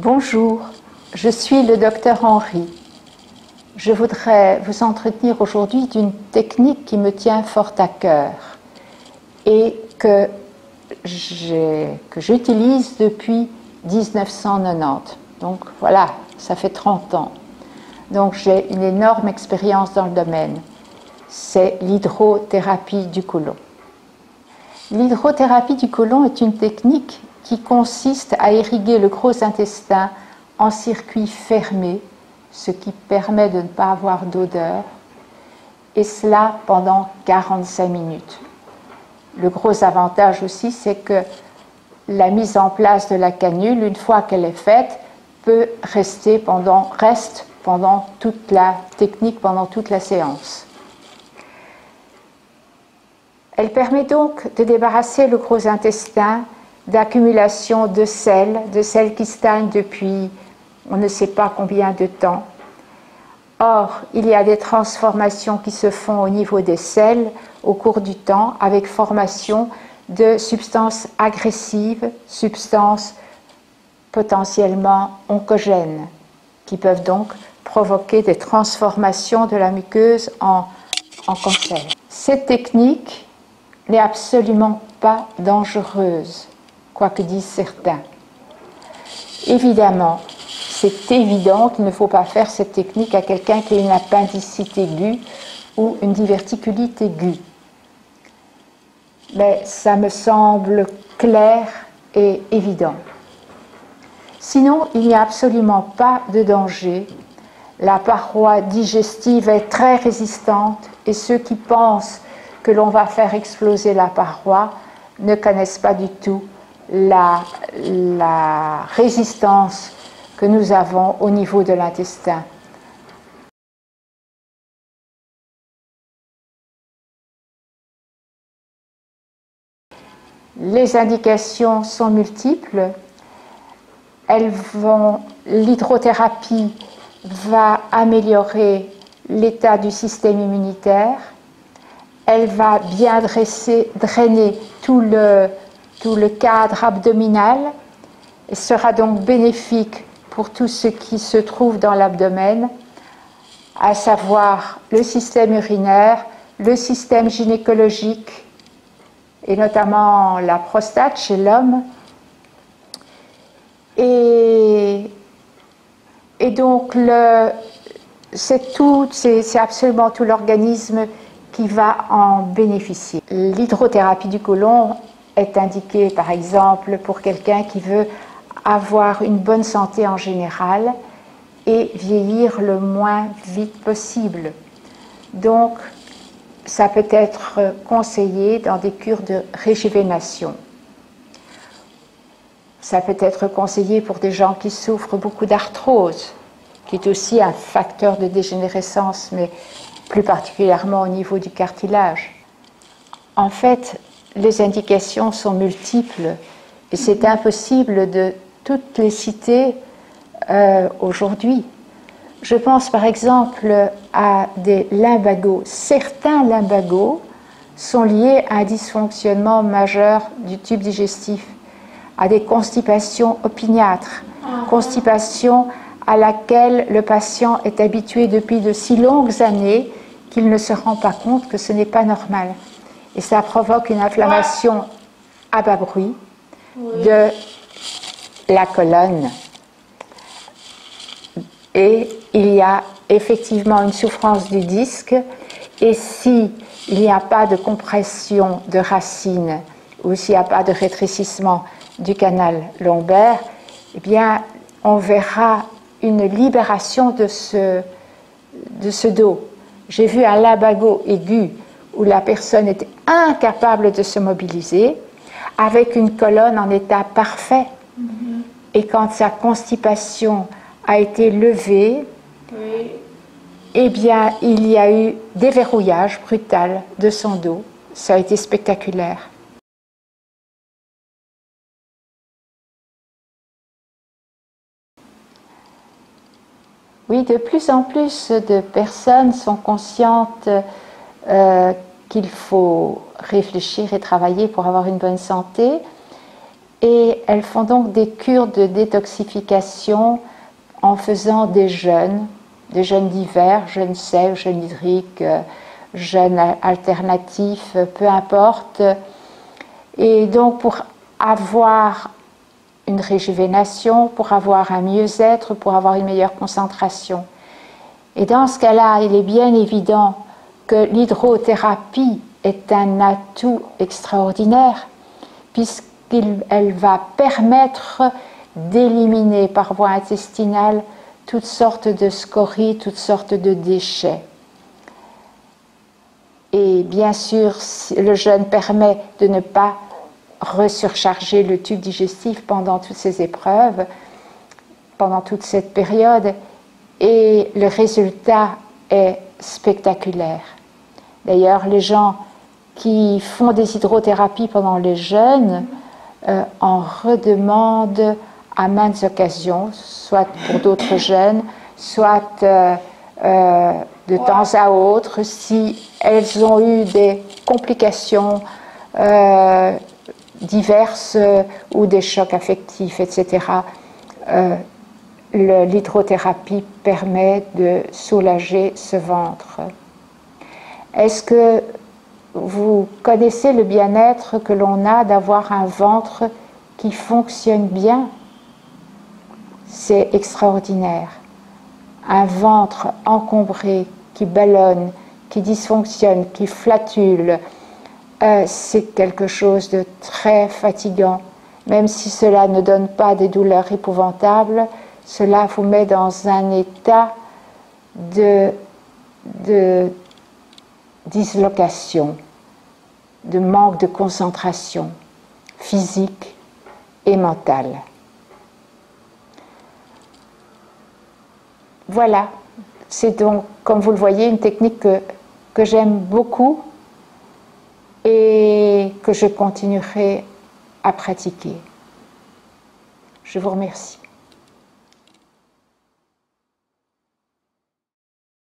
Bonjour, je suis le docteur Henri. Je voudrais vous entretenir aujourd'hui d'une technique qui me tient fort à cœur et que j'utilise depuis 1990. Donc voilà, ça fait 30 ans. Donc j'ai une énorme expérience dans le domaine. C'est l'hydrothérapie du côlon. L'hydrothérapie du côlon est une technique qui consiste à irriguer le gros intestin en circuit fermé, ce qui permet de ne pas avoir d'odeur, et cela pendant 45 minutes. Le gros avantage aussi, c'est que la mise en place de la canule, une fois qu'elle est faite, reste pendant toute la technique, pendant toute la séance. Elle permet donc de débarrasser le gros intestin d'accumulation de sel qui stagne depuis on ne sait pas combien de temps. Or, il y a des transformations qui se font au niveau des selles au cours du temps avec formation de substances agressives, substances potentiellement oncogènes, qui peuvent donc provoquer des transformations de la muqueuse en cancer. Cette technique n'est absolument pas dangereuse, quoi que disent certains. Évidemment, c'est évident qu'il ne faut pas faire cette technique à quelqu'un qui a une appendicite aiguë ou une diverticulite aiguë. Mais ça me semble clair et évident. Sinon, il n'y a absolument pas de danger. La paroi digestive est très résistante et ceux qui pensent que l'on va faire exploser la paroi ne connaissent pas du tout la résistance que nous avons au niveau de l'intestin. Les indications sont multiples. L'hydrothérapie va améliorer l'état du système immunitaire. Elle va bien drainer tout le cadre abdominal et sera donc bénéfique pour tout ce qui se trouve dans l'abdomen, à savoir le système urinaire, le système gynécologique et notamment la prostate chez l'homme. Et donc c'est absolument tout l'organisme qui va en bénéficier. L'hydrothérapie du côlon est indiquée par exemple pour quelqu'un qui veut avoir une bonne santé en général et vieillir le moins vite possible. Donc ça peut être conseillé dans des cures de régénération. Ça peut être conseillé pour des gens qui souffrent beaucoup d'arthrose, qui est aussi un facteur de dégénérescence, mais plus particulièrement au niveau du cartilage. En fait, les indications sont multiples et c'est impossible de toutes les citer aujourd'hui. Je pense par exemple à des lumbagos. Certains lumbagos sont liés à un dysfonctionnement majeur du tube digestif, à des constipations opiniâtres, constipation à laquelle le patient est habitué depuis de si longues années qu'il ne se rend pas compte que ce n'est pas normal. Et ça provoque une inflammation à bas bruit de la colonne. Et il y a effectivement une souffrance du disque, et s'il n'y a pas de compression de racines ou s'il n'y a pas de rétrécissement du canal lombaire, eh bien, on verra une libération de ce dos. J'ai vu un lumbago aigu où la personne était incapable de se mobiliser, avec une colonne en état parfait. Et quand sa constipation a été levée, eh bien, il y a eu déverrouillage brutal de son dos. Ça a été spectaculaire. Oui, de plus en plus de personnes sont conscientes qu'il faut réfléchir et travailler pour avoir une bonne santé. Et elles font donc des cures de détoxification en faisant des jeûnes divers, jeûnes secs, jeûnes hydriques, jeûnes alternatifs, peu importe. Et donc pour avoir une réjuvénation, pour avoir un mieux-être, pour avoir une meilleure concentration. Et dans ce cas-là, il est bien évident que l'hydrothérapie est un atout extraordinaire, puisqu'elle va permettre d'éliminer par voie intestinale toutes sortes de scories, toutes sortes de déchets. Et bien sûr, le jeûne permet de ne pas resurcharger le tube digestif pendant toutes ces épreuves, pendant toute cette période, et le résultat est spectaculaire. D'ailleurs, les gens qui font des hydrothérapies pendant les jeûnes en redemandent à maintes occasions, soit pour d'autres jeûnes, soit de temps à autre, si elles ont eu des complications diverses ou des chocs affectifs, etc. L'hydrothérapie permet de soulager ce ventre. Est-ce que vous connaissez le bien-être que l'on a d'avoir un ventre qui fonctionne bien? C'est extraordinaire. Un ventre encombré, qui ballonne, qui dysfonctionne, qui flatule, c'est quelque chose de très fatigant. Même si cela ne donne pas des douleurs épouvantables, cela vous met dans un état de dislocation, de manque de concentration physique et mentale. Voilà, c'est donc, comme vous le voyez, une technique que j'aime beaucoup et que je continuerai à pratiquer. Je vous remercie.